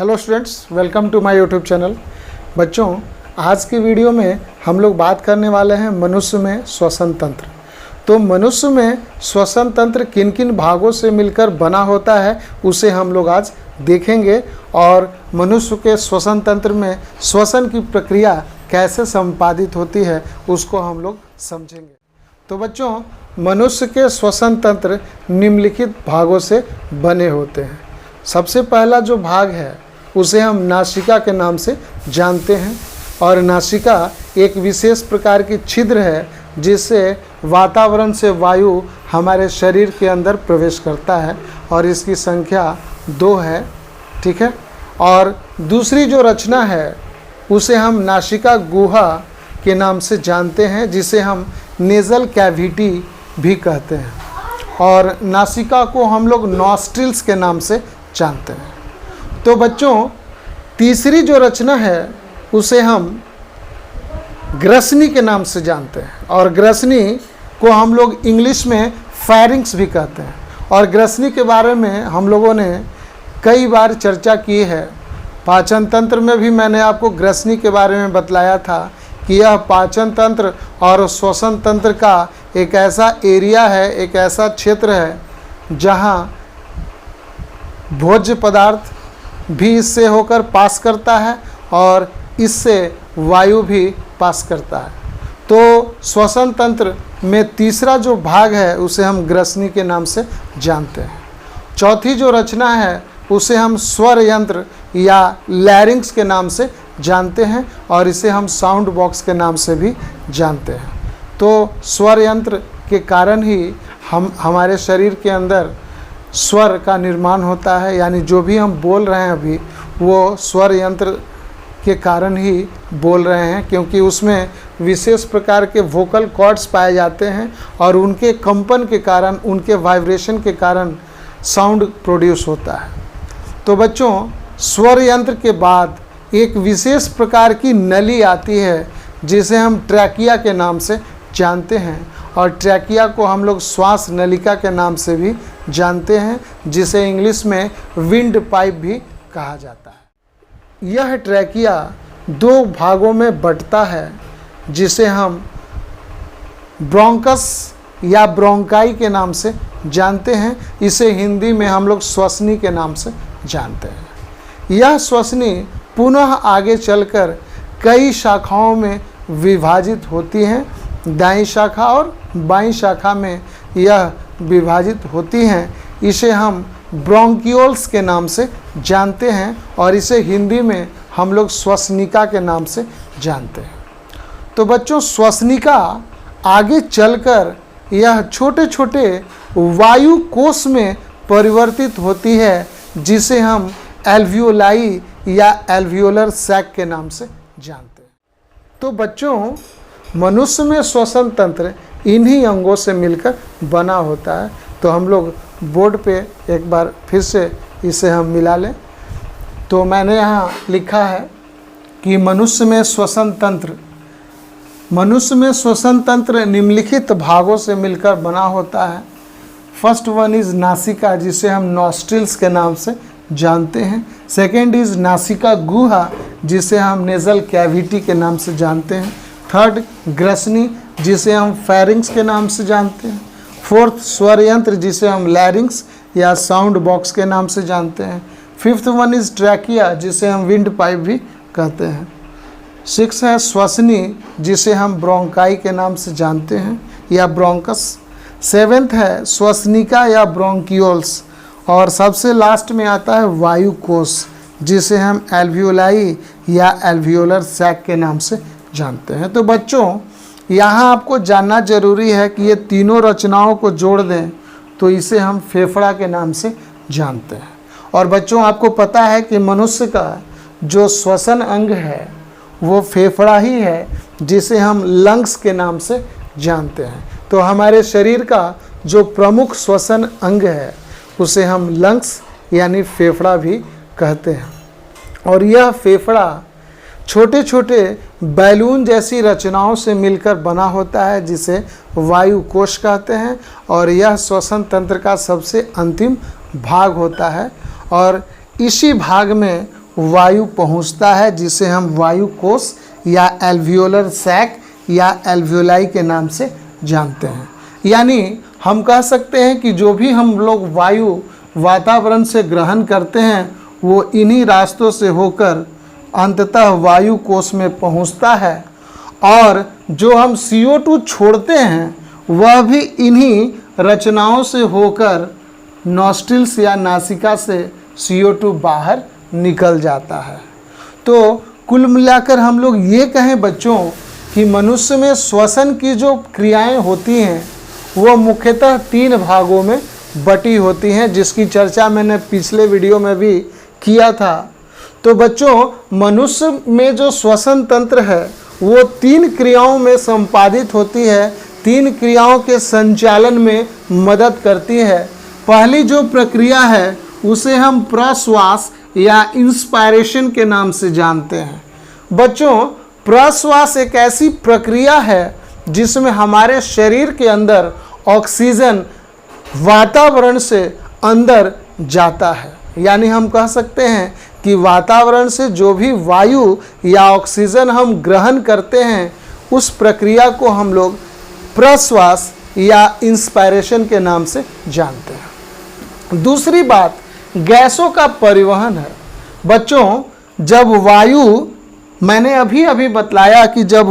Hello students, welcome to my YouTube channel. बच्चों, आज की वीडियो में हम लोग बात करने वाले हैं मनुष्य में श्वसन तंत्र। तो मनुष्य में श्वसन तंत्र किन किन भागों से मिलकर बना होता है उसे हम लोग आज देखेंगे और मनुष्य के श्वसन तंत्र में श्वसन की प्रक्रिया कैसे संपादित होती है उसको हम लोग समझेंगे। तो बच्चों, मनुष्य के श्वसन तंत्र निम्नलिखित भागों से बने होते हैं। सबसे पहला जो भाग है उसे हम नासिका के नाम से जानते हैं और नासिका एक विशेष प्रकार की छिद्र है जिससे वातावरण से वायु हमारे शरीर के अंदर प्रवेश करता है और इसकी संख्या 2 है, ठीक है। और दूसरी जो रचना है उसे हम नासिका गुहा के नाम से जानते हैं जिसे हम नेज़ल कैविटी भी कहते हैं और नासिका को हम लोग नॉस्ट्रिल्स के नाम से जानते हैं। तो बच्चों, तीसरी जो रचना है उसे हम ग्रसनी के नाम से जानते हैं और ग्रसनी को हम लोग इंग्लिश में फेरिंक्स भी कहते हैं और ग्रसनी के बारे में हम लोगों ने कई बार चर्चा की है। पाचन तंत्र में भी मैंने आपको ग्रसनी के बारे में बतलाया था कि यह पाचन तंत्र और श्वसन तंत्र का एक ऐसा एरिया है, एक ऐसा क्षेत्र है जहाँ भोज्य पदार्थ भी इससे होकर पास करता है और इससे वायु भी पास करता है। तो श्वसन तंत्र में तीसरा जो भाग है उसे हम ग्रसनी के नाम से जानते हैं। चौथी जो रचना है उसे हम स्वर यंत्र या लैरिंक्स के नाम से जानते हैं और इसे हम साउंड बॉक्स के नाम से भी जानते हैं। तो स्वर यंत्र के कारण ही हमारे शरीर के अंदर स्वर का निर्माण होता है, यानी जो भी हम बोल रहे हैं अभी वो स्वर यंत्र के कारण ही बोल रहे हैं, क्योंकि उसमें विशेष प्रकार के वोकल कॉर्ड्स पाए जाते हैं और उनके कंपन के कारण, उनके वाइब्रेशन के कारण साउंड प्रोड्यूस होता है। तो बच्चों, स्वर यंत्र के बाद एक विशेष प्रकार की नली आती है जिसे हम ट्रैकिया के नाम से जानते हैं और ट्रैकिया को हम लोग श्वास नलिका के नाम से भी जानते हैं, जिसे इंग्लिश में विंड पाइप भी कहा जाता है। यह ट्रैकिया 2 भागों में बंटता है जिसे हम ब्रोंकस या ब्रोंकाई के नाम से जानते हैं। इसे हिंदी में हम लोग श्वसनी के नाम से जानते हैं। यह श्वसनी पुनः आगे चलकर कई शाखाओं में विभाजित होती हैं। दाईं शाखा और बाईं शाखा में यह विभाजित होती हैं। इसे हम ब्रोंकियोल्स के नाम से जानते हैं और इसे हिंदी में हम लोग श्वसनिका के नाम से जानते हैं। तो बच्चों, श्वसनिका आगे चलकर यह छोटे छोटे वायु कोश में परिवर्तित होती है जिसे हम एल्वियोलाई या एल्वियोलर सैक के नाम से जानते हैं। तो बच्चों, मनुष्य में श्वसन तंत्र इन्हीं अंगों से मिलकर बना होता है। तो हम लोग बोर्ड पे एक बार फिर से इसे हम मिला लें। तो मैंने यहाँ लिखा है कि मनुष्य में श्वसन तंत्र निम्नलिखित भागों से मिलकर बना होता है। फर्स्ट वन इज़ नासिका, जिसे हम नॉस्ट्रिल्स के नाम से जानते हैं। सेकेंड इज़ नासिका गुहा, जिसे हम नेज़ल कैविटी के नाम से जानते हैं। थर्ड, ग्रसनी, जिसे हम फेरिंक्स के नाम से जानते हैं। फोर्थ, स्वर यंत्र, जिसे हम लैरिंक्स या साउंड बॉक्स के नाम से जानते हैं। फिफ्थ वन इज़ ट्रैकिया, जिसे हम विंड पाइप भी कहते हैं। 6 है श्वसनी, जिसे हम ब्रोंकाई के नाम से जानते हैं या ब्रोंकस। 7th है श्वसनिका या ब्रोंकियोल्स और सबसे लास्ट में आता है वायु कोश, जिसे हम एल्वियोलाई या एल्वियोलर सैक के नाम से जानते हैं। तो बच्चों, यहाँ आपको जानना जरूरी है कि ये तीनों रचनाओं को जोड़ दें तो इसे हम फेफड़ा के नाम से जानते हैं। और बच्चों, आपको पता है कि मनुष्य का जो श्वसन अंग है वो फेफड़ा ही है, जिसे हम लंग्स के नाम से जानते हैं। तो हमारे शरीर का जो प्रमुख श्वसन अंग है उसे हम लंग्स यानी फेफड़ा भी कहते हैं। और यह फेफड़ा छोटे छोटे बैलून जैसी रचनाओं से मिलकर बना होता है जिसे वायु कोश कहते हैं और यह श्वसन तंत्र का सबसे अंतिम भाग होता है और इसी भाग में वायु पहुंचता है, जिसे हम वायु कोश या एल्वियोलर सैक या एल्वियोलाई के नाम से जानते हैं। यानी हम कह सकते हैं कि जो भी हम लोग वायु वातावरण से ग्रहण करते हैं वो इन्हीं रास्तों से होकर अंततः वायु कोश में पहुंचता है, और जो हम CO2 छोड़ते हैं वह भी इन्हीं रचनाओं से होकर नॉस्ट्रिल्स या नासिका से CO2 बाहर निकल जाता है। तो कुल मिलाकर हम लोग ये कहें बच्चों कि मनुष्य में श्वसन की जो क्रियाएं होती हैं वो मुख्यतः 3 भागों में बटी होती हैं, जिसकी चर्चा मैंने पिछले वीडियो में भी किया था। तो बच्चों मनुष्य में जो श्वसन तंत्र है वो 3 क्रियाओं में संपादित होती है, 3 क्रियाओं के संचालन में मदद करती है। पहली जो प्रक्रिया है उसे हम प्रश्वास या इंस्पायरेशन के नाम से जानते हैं। बच्चों प्रश्वास एक ऐसी प्रक्रिया है जिसमें हमारे शरीर के अंदर ऑक्सीजन वातावरण से अंदर जाता है। यानी हम कह सकते हैं कि वातावरण से जो भी वायु या ऑक्सीजन हम ग्रहण करते हैं उस प्रक्रिया को हम लोग प्रश्वास या इंस्पायरेशन के नाम से जानते हैं। दूसरी बात गैसों का परिवहन है। बच्चों जब वायु, मैंने अभी बतलाया कि जब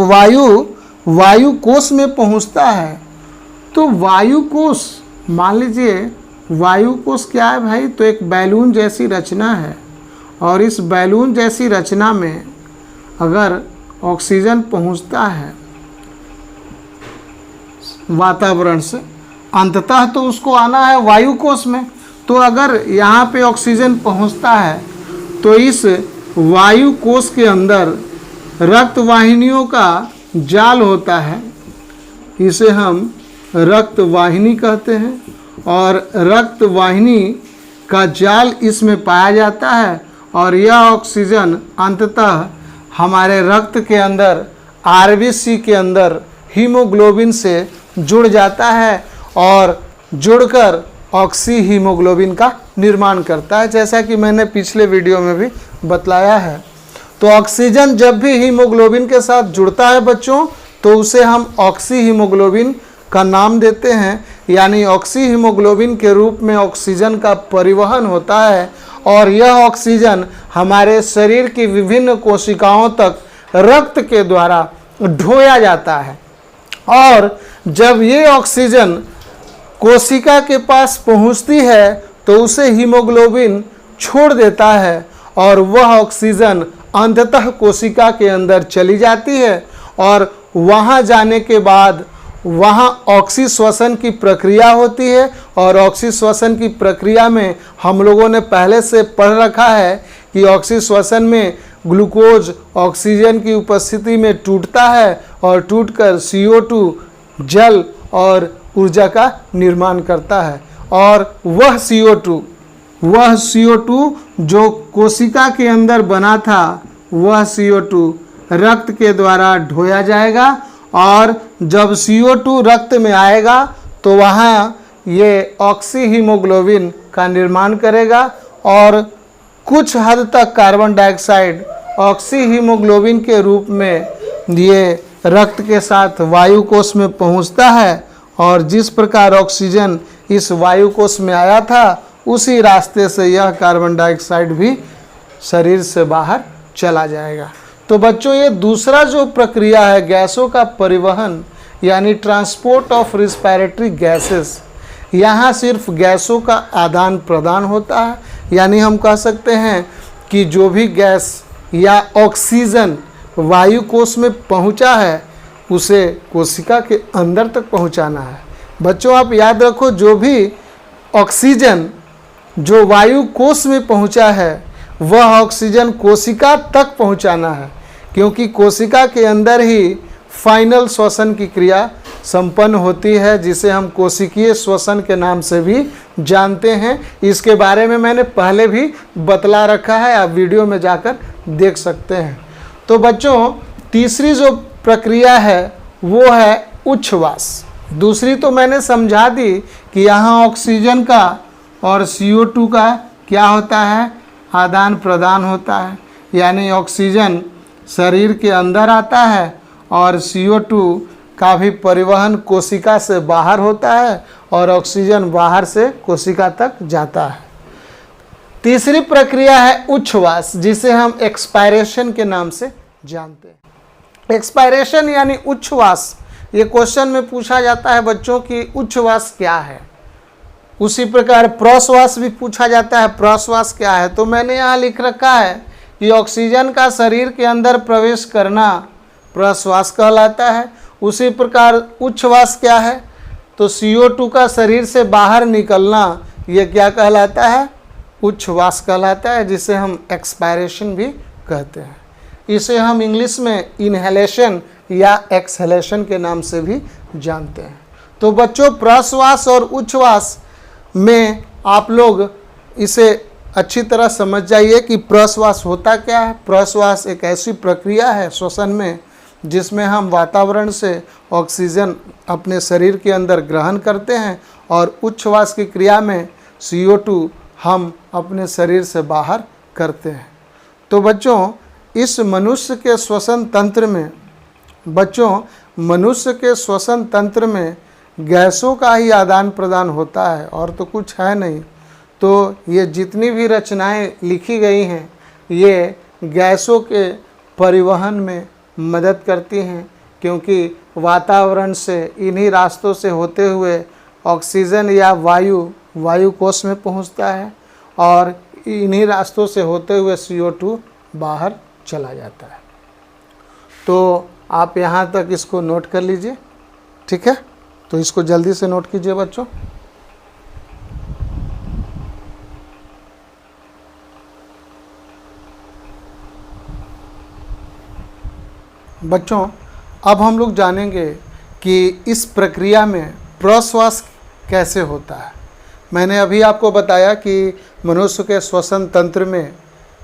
वायु कोश में पहुंचता है तो वायु कोश, मान लीजिए वायु कोश क्या है भाई, तो एक बैलून जैसी रचना है, और इस बैलून जैसी रचना में अगर ऑक्सीजन पहुंचता है वातावरण से, अंततः तो उसको आना है वायु कोश में। तो अगर यहाँ पे ऑक्सीजन पहुंचता है तो इस वायु कोश के अंदर रक्त वाहिनियों का जाल होता है, इसे हम रक्त वाहिनी कहते हैं, और रक्त वाहिनी का जाल इसमें पाया जाता है, और यह ऑक्सीजन अंततः हमारे रक्त के अंदर RBC के अंदर हीमोग्लोबिन से जुड़ जाता है और जुड़कर ऑक्सी हीमोग्लोबिन का निर्माण करता है, जैसा कि मैंने पिछले वीडियो में भी बतलाया है। तो ऑक्सीजन जब भी हीमोग्लोबिन के साथ जुड़ता है बच्चों तो उसे हम ऑक्सी हीमोग्लोबिन का नाम देते हैं। यानी ऑक्सी हीमोग्लोबिन के रूप में ऑक्सीजन का परिवहन होता है, और यह ऑक्सीजन हमारे शरीर की विभिन्न कोशिकाओं तक रक्त के द्वारा ढोया जाता है, और जब ये ऑक्सीजन कोशिका के पास पहुंचती है तो उसे हीमोग्लोबिन छोड़ देता है, और वह ऑक्सीजन अंततः कोशिका के अंदर चली जाती है, और वहाँ जाने के बाद वहाँ ऑक्सीश्वसन की प्रक्रिया होती है। और ऑक्सीश्वसन की प्रक्रिया में हम लोगों ने पहले से पढ़ रखा है कि ऑक्सीश्वसन में ग्लूकोज ऑक्सीजन की उपस्थिति में टूटता है, और टूटकर CO2 जल और ऊर्जा का निर्माण करता है, और वह CO2 जो कोशिका के अंदर बना था वह CO2 रक्त के द्वारा ढोया जाएगा, और जब CO2 रक्त में आएगा तो वहाँ ये ऑक्सी हीमोग्लोबिन का निर्माण करेगा, और कुछ हद तक कार्बन डाइऑक्साइड ऑक्सी हीमोग्लोबिन के रूप में ये रक्त के साथ वायु कोश में पहुँचता है, और जिस प्रकार ऑक्सीजन इस वायु कोश में आया था उसी रास्ते से यह कार्बन डाइऑक्साइड भी शरीर से बाहर चला जाएगा। तो बच्चों ये दूसरा जो प्रक्रिया है गैसों का परिवहन यानी ट्रांसपोर्ट ऑफ रिस्पायरेटरी गैसेस, यहाँ सिर्फ गैसों का आदान प्रदान होता है। यानी हम कह सकते हैं कि जो भी गैस या ऑक्सीजन वायु कोश में पहुँचा है उसे कोशिका के अंदर तक पहुँचाना है। बच्चों आप याद रखो, जो भी ऑक्सीजन जो वायु कोश में पहुँचा है वह ऑक्सीजन कोशिका तक पहुँचाना है, क्योंकि कोशिका के अंदर ही फाइनल श्वसन की क्रिया संपन्न होती है, जिसे हम कोशिकीय श्वसन के नाम से भी जानते हैं। इसके बारे में मैंने पहले भी बतला रखा है, आप वीडियो में जाकर देख सकते हैं। तो बच्चों तीसरी जो प्रक्रिया है वो है उच्छ्वास। दूसरी तो मैंने समझा दी कि यहाँ ऑक्सीजन का और CO2 का क्या होता है, आदान प्रदान होता है, यानी ऑक्सीजन शरीर के अंदर आता है और CO2 का भी परिवहन कोशिका से बाहर होता है और ऑक्सीजन बाहर से कोशिका तक जाता है। तीसरी प्रक्रिया है उच्छ्वास, जिसे हम एक्सपायरेशन के नाम से जानते हैं। एक्सपायरेशन यानी उच्छ्वास, ये क्वेश्चन में पूछा जाता है बच्चों की उच्छ्वास क्या है। उसी प्रकार प्रश्वास भी पूछा जाता है, प्रश्वास क्या है। तो मैंने यहाँ लिख रखा है कि ऑक्सीजन का शरीर के अंदर प्रवेश करना प्रश्वास कहलाता है। उसी प्रकार उच्छ्वास क्या है, तो CO2 का शरीर से बाहर निकलना, ये क्या कहलाता है, उच्छ्वास कहलाता है, जिसे हम एक्सपायरेशन भी कहते हैं। इसे हम इंग्लिश में इनहेलेशन या एक्सहेलेशन के नाम से भी जानते हैं। तो बच्चों, प्रश्वास और उच्छ्वास में आप लोग इसे अच्छी तरह समझ जाइए कि प्रश्वास होता क्या है। प्रश्वास एक ऐसी प्रक्रिया है श्वसन में जिसमें हम वातावरण से ऑक्सीजन अपने शरीर के अंदर ग्रहण करते हैं और उच्छ्वास की क्रिया में CO2 हम अपने शरीर से बाहर करते हैं। तो बच्चों, इस मनुष्य के श्वसन तंत्र में गैसों का ही आदान प्रदान होता है और तो कुछ है नहीं। तो ये जितनी भी रचनाएं लिखी गई हैं, ये गैसों के परिवहन में मदद करती हैं, क्योंकि वातावरण से इन्हीं रास्तों से होते हुए ऑक्सीजन या वायु कोश में पहुंचता है और इन्हीं रास्तों से होते हुए CO2 बाहर चला जाता है। तो आप यहाँ तक इसको नोट कर लीजिए, ठीक है। तो इसको जल्दी से नोट कीजिए बच्चों। बच्चों, अब हम लोग जानेंगे कि इस प्रक्रिया में प्रश्वास कैसे होता है। मैंने अभी आपको बताया कि मनुष्य के श्वसन तंत्र में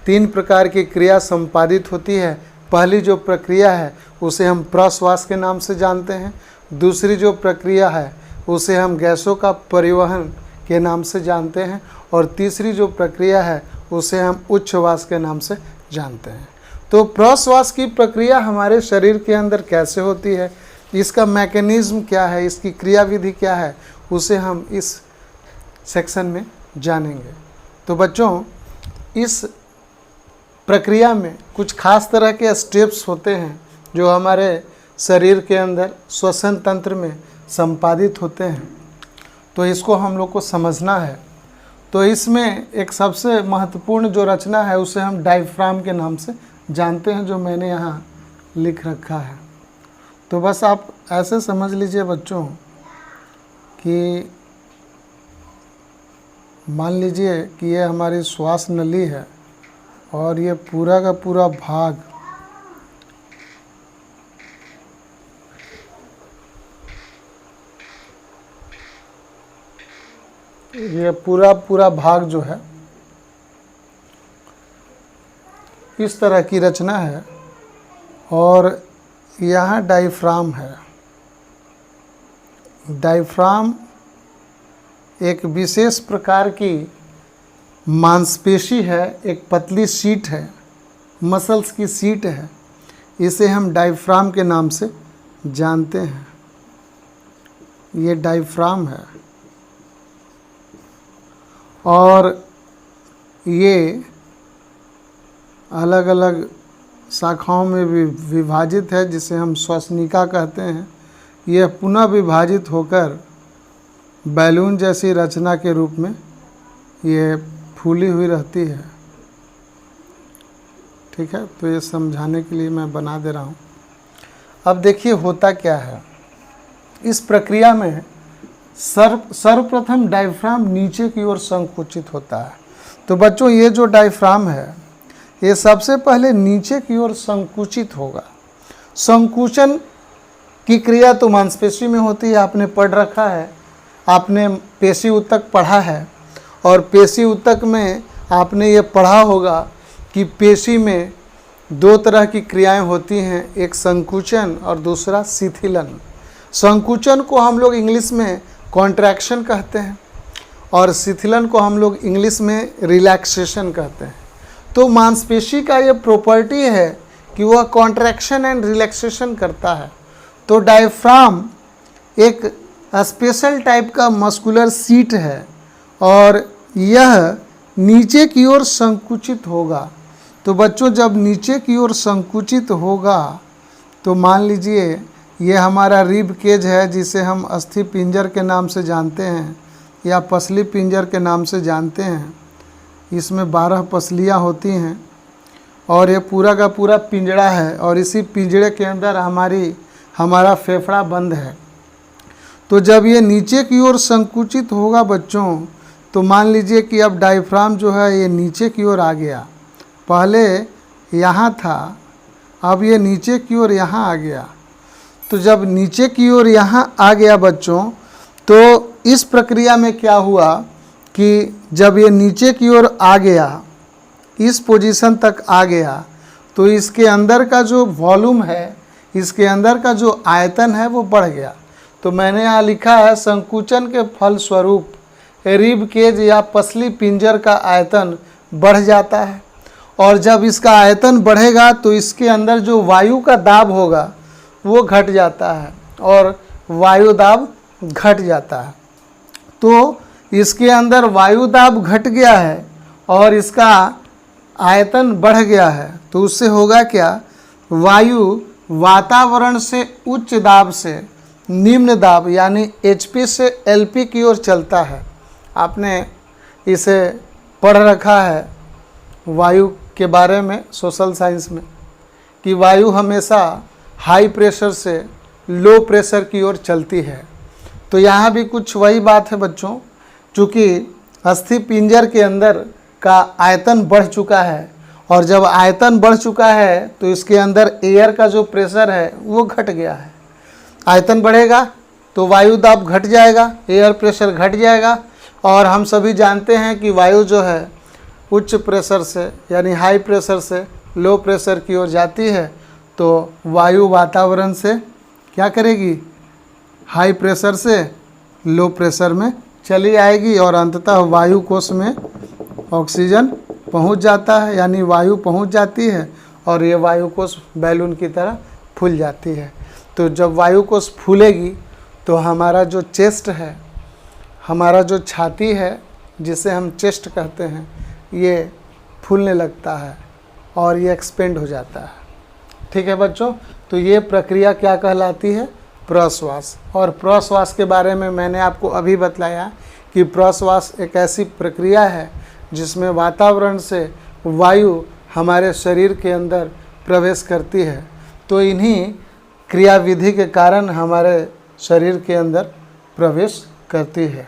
3 प्रकार की क्रिया संपादित होती है। पहली जो प्रक्रिया है उसे हम प्रश्वास के नाम से जानते हैं। दूसरी जो प्रक्रिया है उसे हम गैसों का परिवहन के नाम से जानते हैं और तीसरी जो प्रक्रिया है उसे हम उच्छ्वास के नाम से जानते हैं। तो प्रश्वास की प्रक्रिया हमारे शरीर के अंदर कैसे होती है, इसका मैकेनिज्म क्या है, इसकी क्रियाविधि क्या है, उसे हम इस सेक्शन में जानेंगे। तो बच्चों, इस प्रक्रिया में कुछ खास तरह के स्टेप्स होते हैं जो हमारे शरीर के अंदर श्वसन तंत्र में संपादित होते हैं। तो इसको हम लोग को समझना है। तो इसमें एक सबसे महत्वपूर्ण जो रचना है उसे हम डायफ्राम के नाम से जानते हैं, जो मैंने यहाँ लिख रखा है। तो बस आप ऐसे समझ लीजिए बच्चों कि मान लीजिए कि ये हमारी श्वास नली है और ये पूरा का पूरा भाग पूरा भाग जो है इस तरह की रचना है और यहाँ डायफ्राम है। डायफ्राम एक विशेष प्रकार की मांसपेशी है, एक पतली शीट है, मसल्स की शीट है। इसे हम डायफ्राम के नाम से जानते हैं। ये डायफ्राम है और ये अलग अलग शाखाओं में भी विभाजित है, जिसे हम श्वसनिका कहते हैं। यह पुनः विभाजित होकर बैलून जैसी रचना के रूप में ये फूली हुई रहती है। ठीक है, तो ये समझाने के लिए मैं बना दे रहा हूँ। अब देखिए होता क्या है इस प्रक्रिया में। सर्वप्रथम डायफ्राम नीचे की ओर संकुचित होता है। तो बच्चों, ये जो डायफ्राम है ये सबसे पहले नीचे की ओर संकुचित होगा। संकुचन की क्रिया तो मांसपेशी में होती है, आपने पढ़ रखा है, आपने पेशी ऊतक पढ़ा है और पेशी ऊतक में आपने ये पढ़ा होगा कि पेशी में 2 तरह की क्रियाएं होती हैं, एक संकुचन और दूसरा शिथिलन। संकुचन को हम लोग इंग्लिश में कॉन्ट्रैक्शन कहते हैं और शिथिलन को हम लोग इंग्लिश में रिलैक्सेशन कहते हैं। तो मांसपेशी का ये प्रॉपर्टी है कि वह कॉन्ट्रैक्शन एंड रिलैक्सेशन करता है। तो डायफ्राम एक स्पेशल टाइप का मस्कुलर सीट है और यह नीचे की ओर संकुचित होगा। तो बच्चों, जब नीचे की ओर संकुचित होगा तो मान लीजिए ये हमारा रिब केज है, जिसे हम अस्थि पिंजर के नाम से जानते हैं या पसली पिंजर के नाम से जानते हैं। इसमें 12 पसलियाँ होती हैं और ये पूरा का पूरा पिंजड़ा है और इसी पिंजड़े के अंदर हमारा फेफड़ा बंद है। तो जब ये नीचे की ओर संकुचित होगा बच्चों, तो मान लीजिए कि अब डायफ्राम जो है ये नीचे की ओर आ गया। पहले यहाँ था, अब ये नीचे की ओर यहाँ आ गया। तो जब नीचे की ओर यहाँ आ गया बच्चों, तो इस प्रक्रिया में क्या हुआ कि जब ये नीचे की ओर आ गया, इस पोजीशन तक आ गया, तो इसके अंदर का जो वॉल्यूम है, इसके अंदर का जो आयतन है वो बढ़ गया। तो मैंने यहाँ लिखा है संकुचन के फलस्वरूप रिब केज या पसली पिंजर का आयतन बढ़ जाता है और जब इसका आयतन बढ़ेगा तो इसके अंदर जो वायु का दाब होगा वो घट जाता है और वायु दाब घट जाता है। तो इसके अंदर वायु दाब घट गया है और इसका आयतन बढ़ गया है। तो उससे होगा क्या, वायु वातावरण से उच्च दाब से निम्न दाब यानी HP से LP की ओर चलता है। आपने इसे पढ़ रखा है वायु के बारे में सोशल साइंस में कि वायु हमेशा हाई प्रेशर से लो प्रेशर की ओर चलती है। तो यहाँ भी कुछ वही बात है बच्चों, चूँकि अस्थि पिंजर के अंदर का आयतन बढ़ चुका है और जब आयतन बढ़ चुका है तो इसके अंदर एयर का जो प्रेशर है वो घट गया है। आयतन बढ़ेगा तो वायु दाब घट जाएगा, एयर प्रेशर घट जाएगा और हम सभी जानते हैं कि वायु जो है उच्च प्रेशर से यानी हाई प्रेशर से लो प्रेशर की ओर जाती है। तो वायु वातावरण से क्या करेगी, हाई प्रेशर से लो प्रेशर में चली आएगी और अंततः वायु कोश में ऑक्सीजन पहुंच जाता है, यानी वायु पहुंच जाती है और ये वायु कोश बैलून की तरह फूल जाती है। तो जब वायु कोश फूलेगी तो हमारा जो चेस्ट है, हमारा जो छाती है जिसे हम चेस्ट कहते हैं, ये फूलने लगता है और ये एक्सपेंड हो जाता है। ठीक है बच्चों, तो ये प्रक्रिया क्या कहलाती है, प्रश्वास। और प्रश्वास के बारे में मैंने आपको अभी बतलाया कि प्रश्वास एक ऐसी प्रक्रिया है जिसमें वातावरण से वायु हमारे शरीर के अंदर प्रवेश करती है। तो इन्हीं क्रियाविधि के कारण हमारे शरीर के अंदर प्रवेश करती है,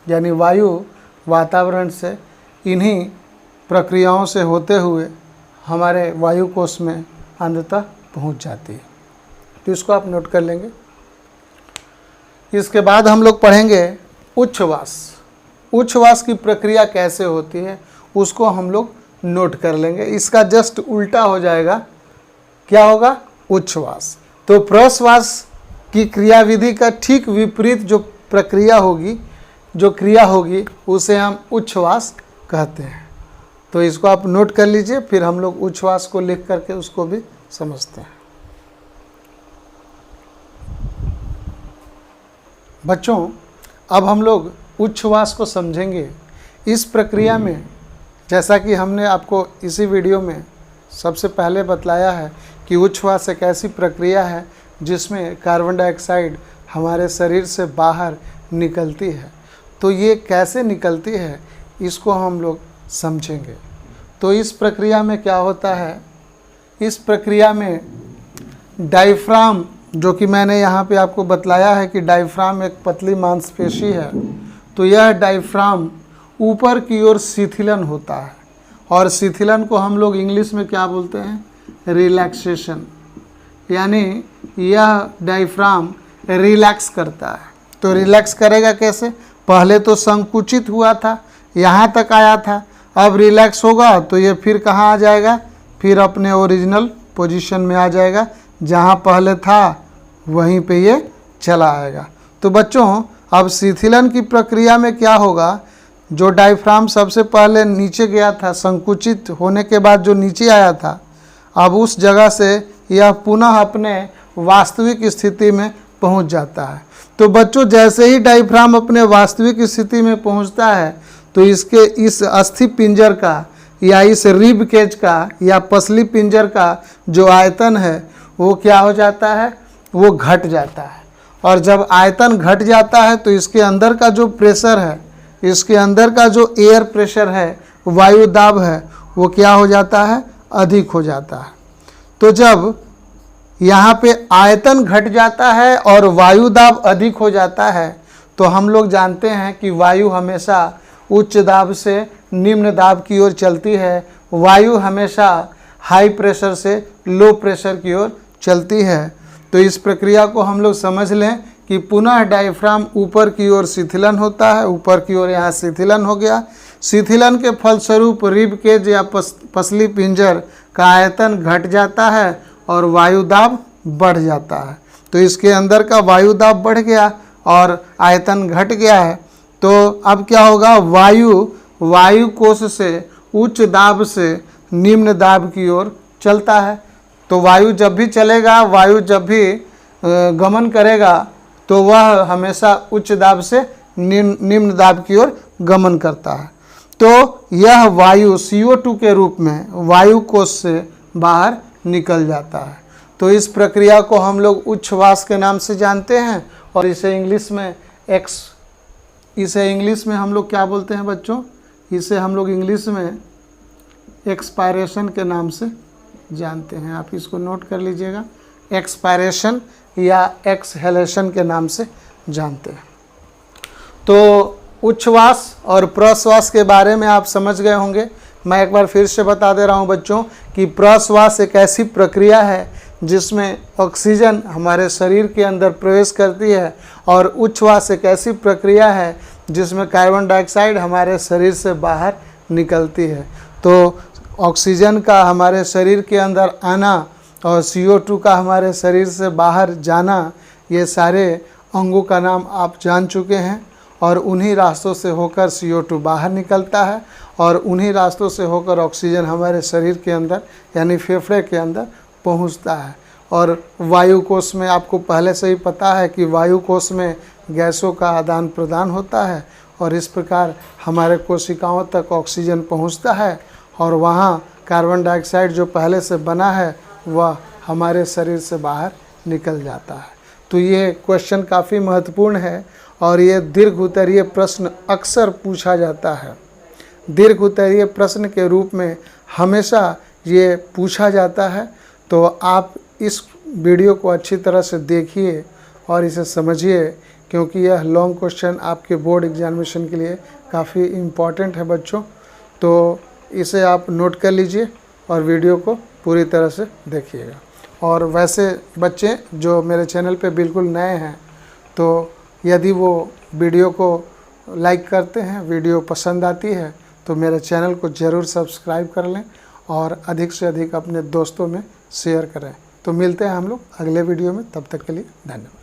यानी वायु वातावरण से इन्हीं प्रक्रियाओं से होते हुए हमारे वायु कोश में अंततः पहुंच जाती है। तो इसको आप नोट कर लेंगे। इसके बाद हम लोग पढ़ेंगे उच्छ्वास। उच्छ्वास की प्रक्रिया कैसे होती है उसको हम लोग नोट कर लेंगे। इसका जस्ट उल्टा हो जाएगा, क्या होगा, उच्छ्वास। तो प्रश्वास की क्रियाविधि का ठीक विपरीत जो प्रक्रिया होगी, जो क्रिया होगी, उसे हम उच्छ्वास कहते हैं। तो इसको आप नोट कर लीजिए, फिर हम लोग उच्छ्वास को लिख करके उसको भी समझते हैं। बच्चों, अब हम लोग उच्छ्वास को समझेंगे। इस प्रक्रिया में जैसा कि हमने आपको इसी वीडियो में सबसे पहले बतलाया है कि उच्छ्वास एक ऐसी प्रक्रिया है जिसमें कार्बन डाइऑक्साइड हमारे शरीर से बाहर निकलती है। तो ये कैसे निकलती है इसको हम लोग समझेंगे। तो इस प्रक्रिया में क्या होता है, इस प्रक्रिया में डायफ्राम, जो कि मैंने यहाँ पे आपको बतलाया है कि डायफ्राम एक पतली मांसपेशी है, तो यह डायफ्राम ऊपर की ओर शिथिलन होता है और शिथिलन को हम लोग इंग्लिश में क्या बोलते हैं, रिलैक्सेशन, यानी यह डायफ्राम रिलैक्स करता है। तो रिलैक्स करेगा कैसे, पहले तो संकुचित हुआ था, यहाँ तक आया था, अब रिलैक्स होगा तो ये फिर कहाँ आ जाएगा, फिर अपने ओरिजिनल पोजीशन में आ जाएगा, जहाँ पहले था वहीं पे ये चला आएगा। तो बच्चों, अब शिथिलन की प्रक्रिया में क्या होगा, जो डायफ्राम सबसे पहले नीचे गया था, संकुचित होने के बाद जो नीचे आया था, अब उस जगह से यह पुनः अपने वास्तविक स्थिति में पहुंच जाता है। तो बच्चों, जैसे ही डायफ्राम अपने वास्तविक स्थिति में पहुंचता है तो इसके इस अस्थि पिंजर का या इस रिब केज का या पसली पिंजर का जो आयतन है वो क्या हो जाता है, वो घट जाता है। और जब आयतन घट जाता है तो इसके अंदर का जो प्रेशर है, इसके अंदर का जो एयर प्रेशर है, वायु दाब है, वो क्या हो जाता है, अधिक हो जाता है। तो जब यहाँ पे आयतन घट जाता है और वायु दाब अधिक हो जाता है तो हम लोग जानते हैं कि वायु हमेशा उच्च दाब से निम्न दाब की ओर चलती है, वायु हमेशा हाई प्रेशर से लो प्रेशर की ओर चलती है। तो इस प्रक्रिया को हम लोग समझ लें कि पुनः डायफ्राम ऊपर की ओर शिथिलन होता है, ऊपर की ओर यहाँ शिथिलन हो गया। शिथिलन के फलस्वरूप रिब केज या पसली पिंजर का आयतन घट जाता है और वायु दाब बढ़ जाता है। तो इसके अंदर का वायु दाब बढ़ गया और आयतन घट गया है। तो अब क्या होगा, वायु कोश से उच्च दाब से निम्न दाब की ओर चलता है। तो वायु जब भी चलेगा, वायु जब भी गमन करेगा तो वह हमेशा उच्च दाब से निम्न दाब की ओर गमन करता है। तो यह वायु CO2 के रूप में वायु कोश से बाहर निकल जाता है। तो इस प्रक्रिया को हम लोग उच्छ्वास के नाम से जानते हैं और इसे इंग्लिश में हम लोग क्या बोलते हैं बच्चों, इसे हम लोग इंग्लिश में एक्सपायरेशन के नाम से जानते हैं। आप इसको नोट कर लीजिएगा, एक्सपायरेशन या एक्सहेलेशन के नाम से जानते हैं। तो उच्छ्वास और प्रश्वास के बारे में आप समझ गए होंगे। मैं एक बार फिर से बता दे रहा हूं बच्चों कि प्रश्वास एक ऐसी प्रक्रिया है जिसमें ऑक्सीजन हमारे शरीर के अंदर प्रवेश करती है और उच्छ्वास एक ऐसी प्रक्रिया है जिसमें कार्बन डाइऑक्साइड हमारे शरीर से बाहर निकलती है। तो ऑक्सीजन का हमारे शरीर के अंदर आना और CO2 का हमारे शरीर से बाहर जाना, ये सारे अंगों का नाम आप जान चुके हैं। और उन्हीं रास्तों से होकर CO2 बाहर निकलता है और उन्हीं रास्तों से होकर ऑक्सीजन हमारे शरीर के अंदर यानी फेफड़े के अंदर पहुंचता है। और वायु कोश में आपको पहले से ही पता है कि वायु कोश में गैसों का आदान प्रदान होता है और इस प्रकार हमारे कोशिकाओं तक ऑक्सीजन पहुंचता है और वहाँ कार्बन डाइऑक्साइड जो पहले से बना है वह हमारे शरीर से बाहर निकल जाता है। तो ये क्वेश्चन काफ़ी महत्वपूर्ण है और ये दीर्घ उत्तरीय प्रश्न अक्सर पूछा जाता है। दीर्घ उत्तरीय प्रश्न के रूप में हमेशा ये पूछा जाता है। तो आप इस वीडियो को अच्छी तरह से देखिए और इसे समझिए, क्योंकि यह लॉन्ग क्वेश्चन आपके बोर्ड एग्जामिनेशन के लिए काफ़ी इम्पॉर्टेंट है बच्चों। तो इसे आप नोट कर लीजिए और वीडियो को पूरी तरह से देखिएगा। और वैसे बच्चे जो मेरे चैनल पे बिल्कुल नए हैं, तो यदि वो वीडियो को लाइक करते हैं, वीडियो पसंद आती है, तो मेरे चैनल को ज़रूर सब्सक्राइब कर लें और अधिक से अधिक अपने दोस्तों में शेयर करें। तो मिलते हैं हम लोग अगले वीडियो में, तब तक के लिए धन्यवाद।